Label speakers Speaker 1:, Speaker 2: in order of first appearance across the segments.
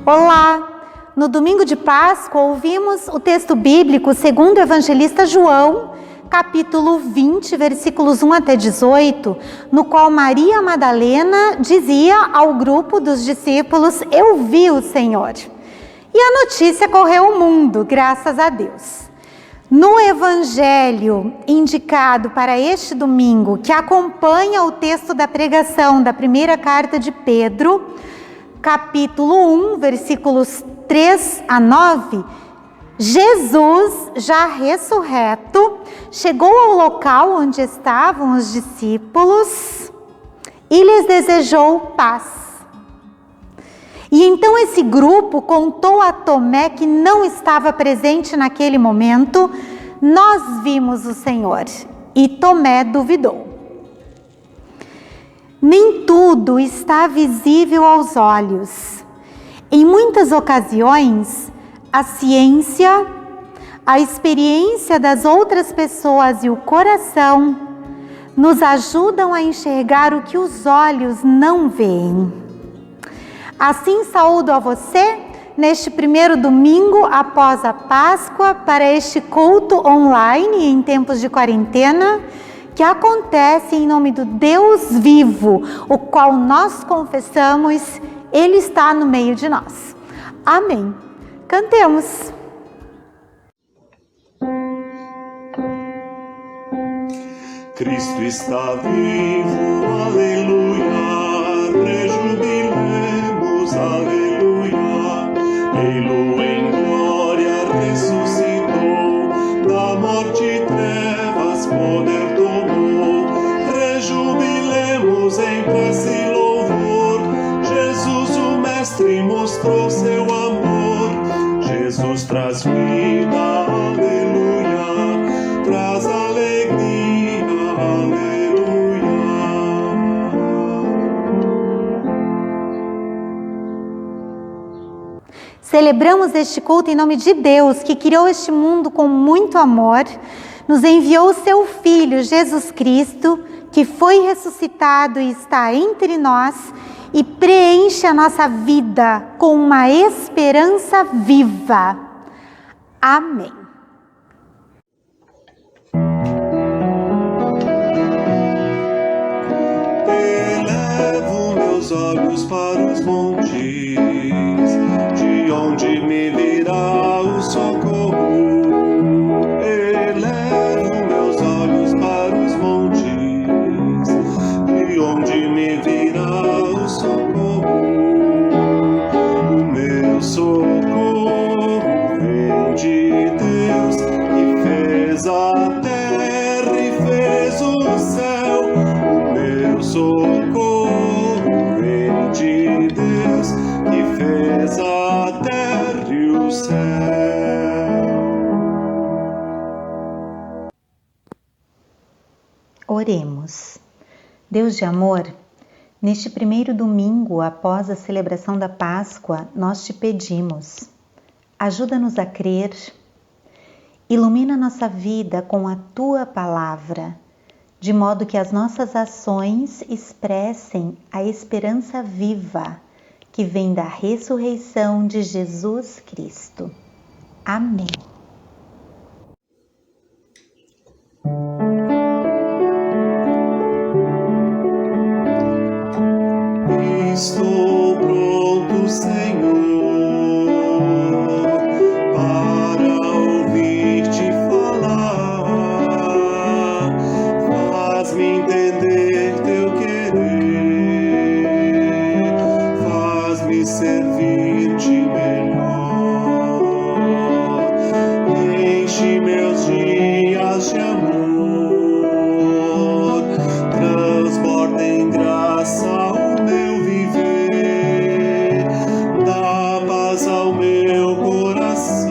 Speaker 1: Olá! No domingo de Páscoa ouvimos o texto bíblico segundo o evangelista João, capítulo 20, versículos 1 até 18, no qual Maria Madalena dizia ao grupo dos discípulos: "Eu vi o Senhor." E a notícia correu o mundo, graças a Deus. No evangelho indicado para este domingo, que acompanha o texto da pregação da primeira carta de Pedro, capítulo 1, versículos 3 a 9, Jesus, já ressurreto, chegou ao local onde estavam os discípulos e lhes desejou paz. E então esse grupo contou a Tomé, que não estava presente naquele momento: "Nós vimos o Senhor." E Tomé duvidou. Nem tudo está visível aos olhos. Em muitas ocasiões, a ciência, a experiência das outras pessoas e o coração nos ajudam a enxergar o que os olhos não veem. Assim, saúdo a você neste primeiro domingo após a Páscoa para este culto online em tempos de quarentena, que acontece em nome do Deus vivo, o qual nós confessamos, Ele está no meio de nós. Amém. Cantemos.
Speaker 2: Cristo está vivo, aleluia, rejubilemos, aleluia, Ei-lo em glória ressuscitou, da morte trevas poder tomou, rejubilemos em prece e louvor, Jesus o Mestre mostrou seu amor, Jesus traz vida, aleluia, traz alegria, aleluia.
Speaker 1: Celebramos este culto em nome de Deus, que criou este mundo com muito amor, nos enviou o seu Filho, Jesus Cristo, que foi ressuscitado e está entre nós e preenche a nossa vida com uma esperança viva. Amém.
Speaker 2: Elevo meus olhos para os montes, de onde me virá o socorro. Elevo meus olhos para os montes, de onde me virá o socorro. O meu socorro vem de Deus, que fez a terra e fez o céu. O meu socorro vem de Deus, que fez a terra e o céu.
Speaker 1: Oremos. Deus de amor, neste primeiro domingo após a celebração da Páscoa, nós te pedimos: ajuda-nos a crer, ilumina nossa vida com a tua palavra, de modo que as nossas ações expressem a esperança viva que vem da ressurreição de Jesus Cristo. Amém.
Speaker 2: Estou pronto, Senhor, para ouvir-te falar. Faz-me entender teu querer, faz-me servir-te melhor. Enche meus dias de amor, transborda em graça o meu viver, dá paz ao meu coração,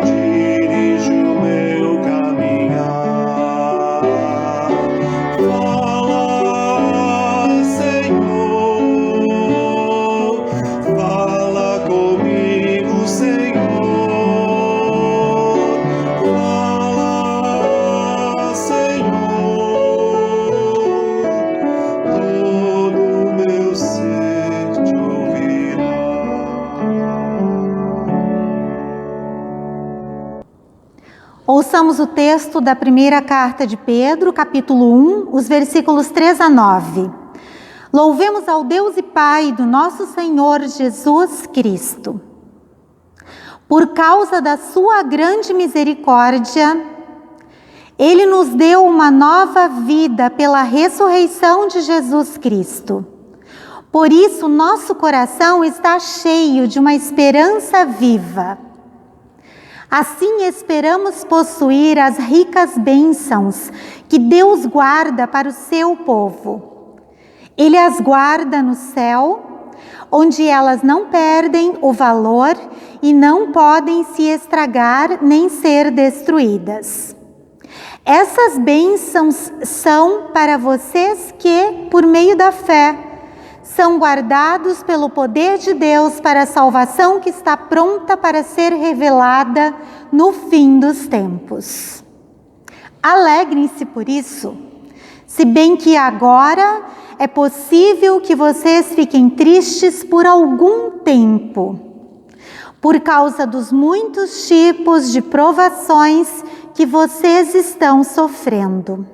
Speaker 2: dirige o meu caminhar. Fala, Senhor, fala comigo, Senhor.
Speaker 1: Ouçamos o texto da primeira carta de Pedro, capítulo 1, os versículos 3 a 9. Louvemos ao Deus e Pai do nosso Senhor Jesus Cristo. Por causa da sua grande misericórdia, Ele nos deu uma nova vida pela ressurreição de Jesus Cristo. Por isso, nosso coração está cheio de uma esperança viva. Assim esperamos possuir as ricas bênçãos que Deus guarda para o seu povo. Ele as guarda no céu, onde elas não perdem o valor e não podem se estragar nem ser destruídas. Essas bênçãos são para vocês que, por meio da fé, são guardados pelo poder de Deus para a salvação que está pronta para ser revelada no fim dos tempos. Alegrem-se por isso, se bem que agora é possível que vocês fiquem tristes por algum tempo, por causa dos muitos tipos de provações que vocês estão sofrendo.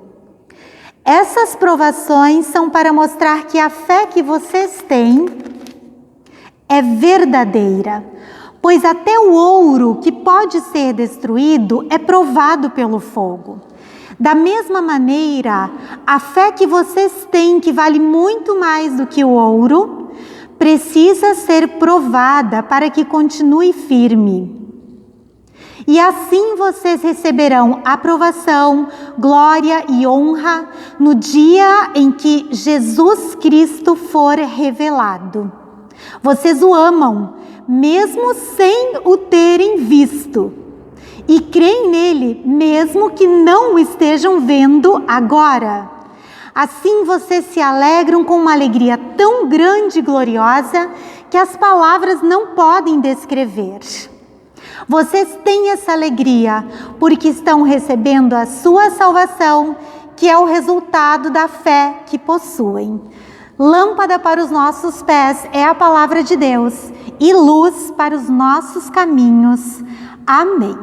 Speaker 1: Essas provações são para mostrar que a fé que vocês têm é verdadeira, pois até o ouro que pode ser destruído é provado pelo fogo. Da mesma maneira, a fé que vocês têm, que vale muito mais do que o ouro, precisa ser provada para que continue firme. E assim vocês receberão aprovação, glória e honra no dia em que Jesus Cristo for revelado. Vocês o amam, mesmo sem o terem visto, e creem nele, mesmo que não o estejam vendo agora. Assim vocês se alegram com uma alegria tão grande e gloriosa que as palavras não podem descrever. Vocês têm essa alegria porque estão recebendo a sua salvação, que é o resultado da fé que possuem. Lâmpada para os nossos pés é a palavra de Deus e luz para os nossos caminhos. Amém.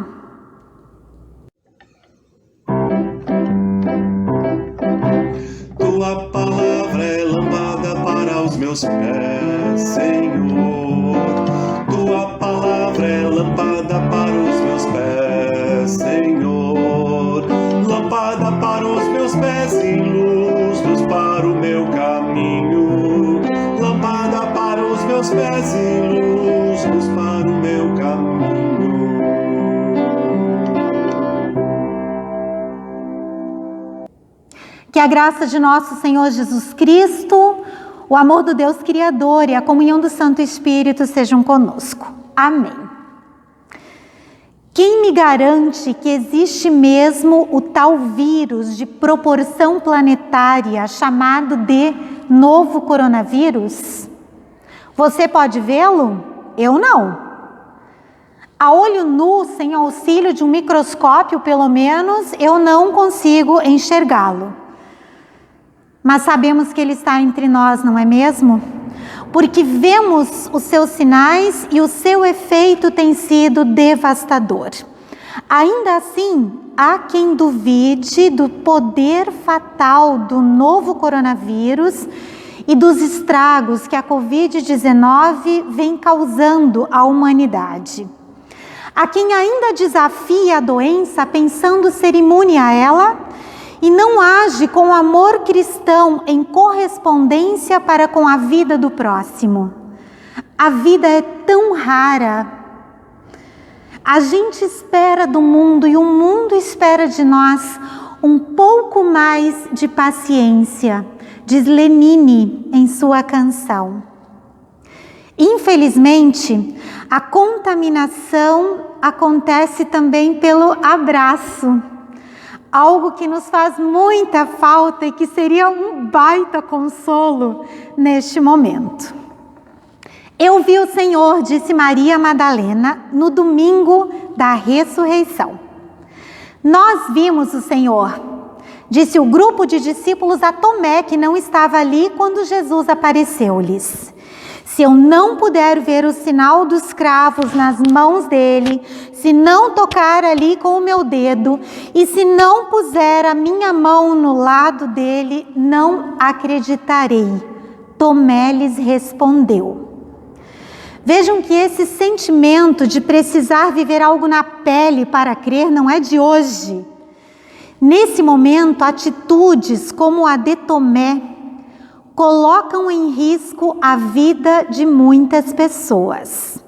Speaker 2: Tua palavra é lâmpada para os meus pés, Senhor. Tua palavra é lâmpada para os meus pés, Senhor. Lâmpada para os meus pés e luz para o meu caminho. Lâmpada para os meus pés e luz para o meu caminho.
Speaker 1: Que a graça de nosso Senhor Jesus Cristo, o amor do Deus Criador e a comunhão do Santo Espírito sejam conosco. Amém. Quem me garante que existe mesmo o tal vírus de proporção planetária chamado de novo coronavírus? Você pode vê-lo? Eu não. A olho nu, sem auxílio de um microscópio, pelo menos, eu não consigo enxergá-lo. Mas sabemos que ele está entre nós, não é mesmo? Porque vemos os seus sinais e o seu efeito tem sido devastador. Ainda assim, há quem duvide do poder fatal do novo coronavírus e dos estragos que a Covid-19 vem causando à humanidade. Há quem ainda desafia a doença pensando ser imune a ela e não age com amor cristão em correspondência para com a vida do próximo. A vida é tão rara. A gente espera do mundo e o mundo espera de nós um pouco mais de paciência, diz Lenine em sua canção. Infelizmente, a contaminação acontece também pelo abraço. Algo que nos faz muita falta e que seria um baita consolo neste momento. Eu vi o Senhor, disse Maria Madalena, no domingo da ressurreição. Nós vimos o Senhor, disse o grupo de discípulos a Tomé, que não estava ali quando Jesus apareceu-lhes. Se eu não puder ver o sinal dos cravos nas mãos dele, se não tocar ali com o meu dedo e se não puser a minha mão no lado dele, não acreditarei. Tomé lhes respondeu. Vejam que esse sentimento de precisar viver algo na pele para crer não é de hoje. Nesse momento, atitudes como a de Tomé colocam em risco a vida de muitas pessoas.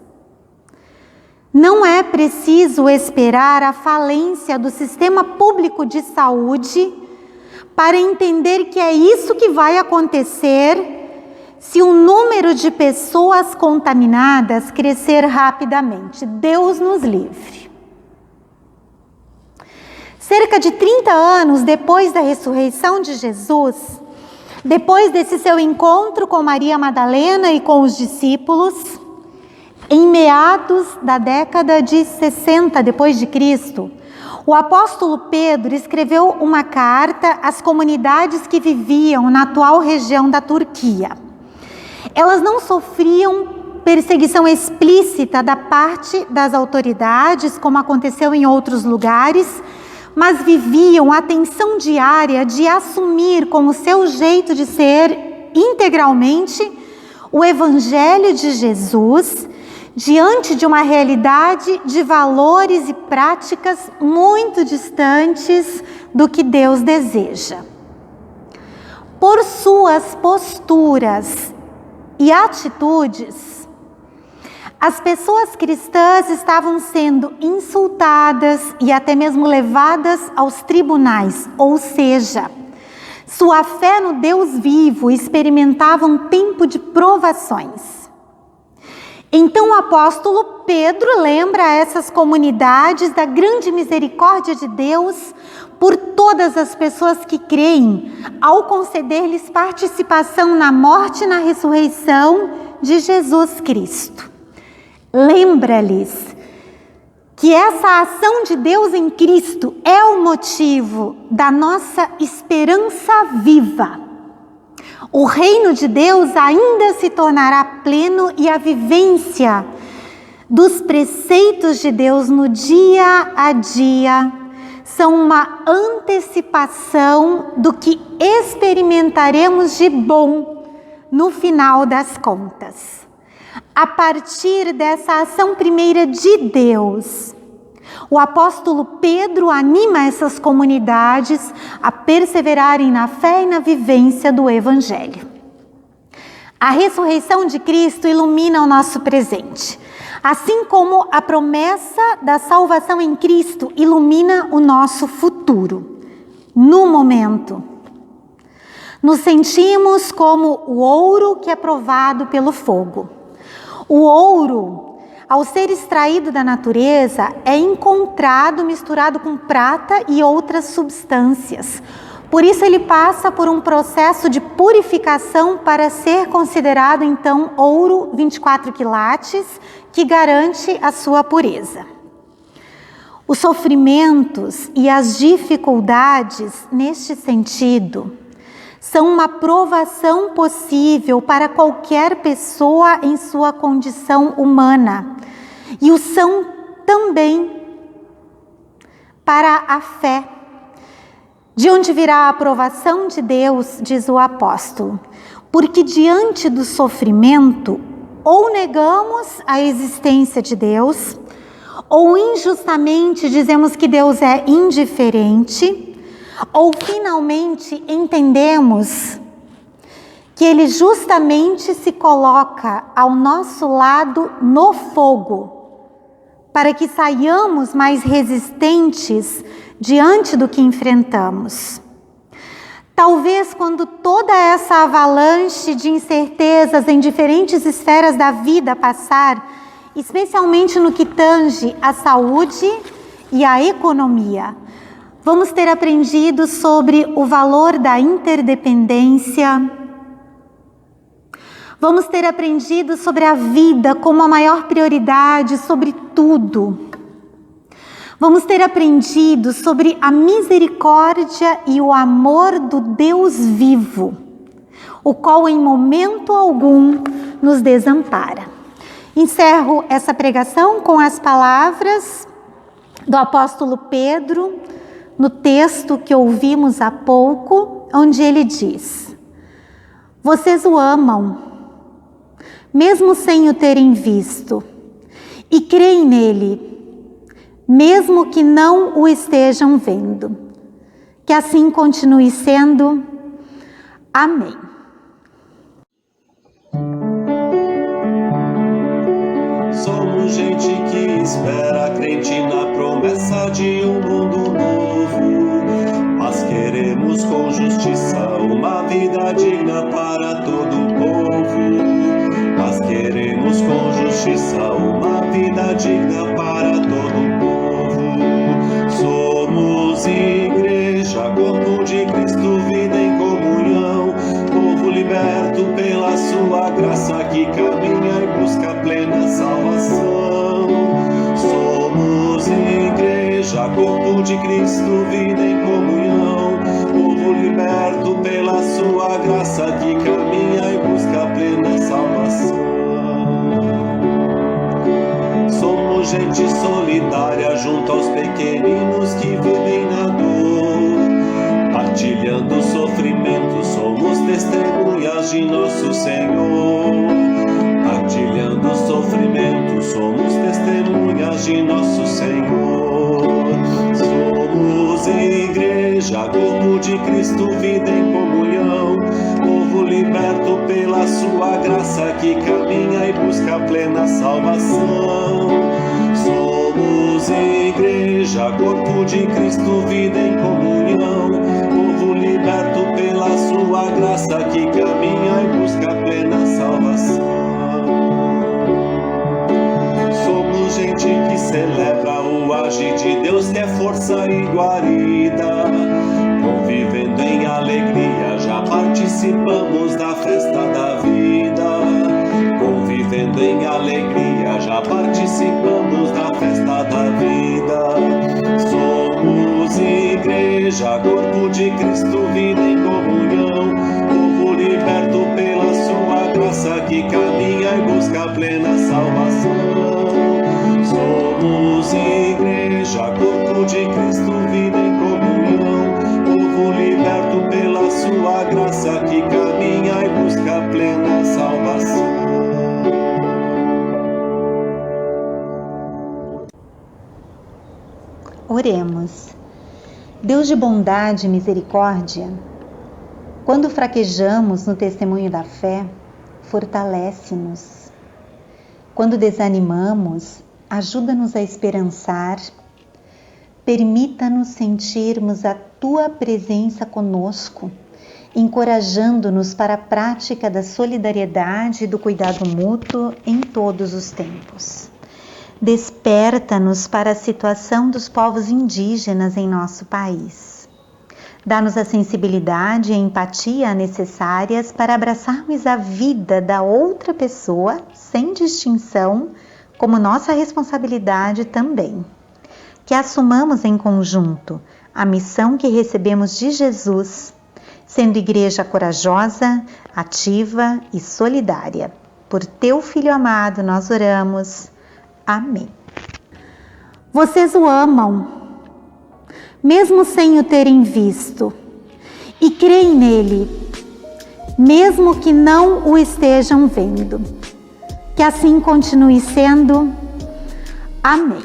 Speaker 1: Não é preciso esperar a falência do sistema público de saúde para entender que é isso que vai acontecer se o número de pessoas contaminadas crescer rapidamente. Deus nos livre. Cerca de 30 anos depois da ressurreição de Jesus, depois desse seu encontro com Maria Madalena e com os discípulos, em meados da década de 60 depois de Cristo, o apóstolo Pedro escreveu uma carta às comunidades que viviam na atual região da Turquia. Elas não sofriam perseguição explícita da parte das autoridades, como aconteceu em outros lugares, mas viviam a tensão diária de assumir com o seu jeito de ser integralmente o Evangelho de Jesus diante de uma realidade de valores e práticas muito distantes do que Deus deseja. Por suas posturas e atitudes, as pessoas cristãs estavam sendo insultadas e até mesmo levadas aos tribunais, ou seja, sua fé no Deus vivo experimentava um tempo de provações. Então o apóstolo Pedro lembra a essas comunidades da grande misericórdia de Deus por todas as pessoas que creem, ao conceder-lhes participação na morte e na ressurreição de Jesus Cristo. Lembra-lhes que essa ação de Deus em Cristo é o motivo da nossa esperança viva. O reino de Deus ainda se tornará pleno e a vivência dos preceitos de Deus no dia a dia são uma antecipação do que experimentaremos de bom no final das contas. A partir dessa ação primeira de Deus, o apóstolo Pedro anima essas comunidades a perseverarem na fé e na vivência do Evangelho. A ressurreição de Cristo ilumina o nosso presente, assim como a promessa da salvação em Cristo ilumina o nosso futuro. No momento, nos sentimos como o ouro que é provado pelo fogo. O ouro, ao ser extraído da natureza, é encontrado misturado com prata e outras substâncias. Por isso ele passa por um processo de purificação para ser considerado então ouro 24 quilates, que garante a sua pureza. Os sofrimentos e as dificuldades neste sentido são uma provação possível para qualquer pessoa em sua condição humana. E o são também para a fé. De onde virá a aprovação de Deus, diz o apóstolo, porque diante do sofrimento, ou negamos a existência de Deus, ou injustamente dizemos que Deus é indiferente, ou finalmente entendemos que Ele justamente se coloca ao nosso lado no fogo, para que saiamos mais resistentes diante do que enfrentamos. Talvez quando toda essa avalanche de incertezas em diferentes esferas da vida passar, especialmente no que tange a saúde e a economia, vamos ter aprendido sobre o valor da interdependência. Vamos ter aprendido sobre a vida como a maior prioridade sobre tudo. Vamos ter aprendido sobre a misericórdia e o amor do Deus vivo, o qual em momento algum nos desampara. Encerro essa pregação com as palavras do apóstolo Pedro, no texto que ouvimos há pouco, onde ele diz: vocês o amam, mesmo sem o terem visto, e creem nele, mesmo que não o estejam vendo. Que assim continue sendo. Amém.
Speaker 2: Somos gente que espera, crente na promessa de um mundo novo. Mas queremos com justiça uma vida digna para todo o povo. Mas queremos com justiça uma vida digna para todo o povo. Somos igreja, corpo de Cristo, vida em comunhão. Povo liberto pela sua graça que caminha e busca plena salvação. Somos igreja, corpo de Cristo, vida em comunhão. Povo liberto pela sua graça que caminha e busca plena salvação. Somos gente solidária junto aos pequeninos que vivem na dor. Partilhando o sofrimento, somos testemunhas de nosso Senhor. Partilhando o sofrimento, somos testemunhas de nosso Senhor. Somos igreja, corpo de Cristo, vida em comunhão. Povo liberto pela sua graça que caminha e busca plena salvação. Somos igreja, corpo de Cristo, vida em comunhão. Povo liberto pela sua graça que caminha e busca plena salvação. Somos gente que celebra o agir de Deus, que é força e guarida. Convivendo em alegria, já participamos da festa da vida. Convivendo em alegria, já participamos da festa da vida. Somos igreja, corpo de Cristo, vida em comunhão. Povo liberto pela sua graça que caminha e busca plena salvação. Somos igreja, corpo de Cristo, vida em comunhão. Povo liberto pela sua graça que caminha e busca plena salvação.
Speaker 1: Oremos. Deus de bondade e misericórdia, quando fraquejamos no testemunho da fé, fortalece-nos. Quando desanimamos, ajuda-nos a esperançar. Permita-nos sentirmos a Tua presença conosco, encorajando-nos para a prática da solidariedade e do cuidado mútuo em todos os tempos. Desperta-nos para a situação dos povos indígenas em nosso país. Dá-nos a sensibilidade e a empatia necessárias para abraçarmos a vida da outra pessoa sem distinção, como nossa responsabilidade também. Que assumamos em conjunto a missão que recebemos de Jesus, sendo igreja corajosa, ativa e solidária. Por Teu Filho amado nós oramos. Amém. Vocês o amam, mesmo sem o terem visto, e creem nele, mesmo que não o estejam vendo. Que assim continue sendo. Amém.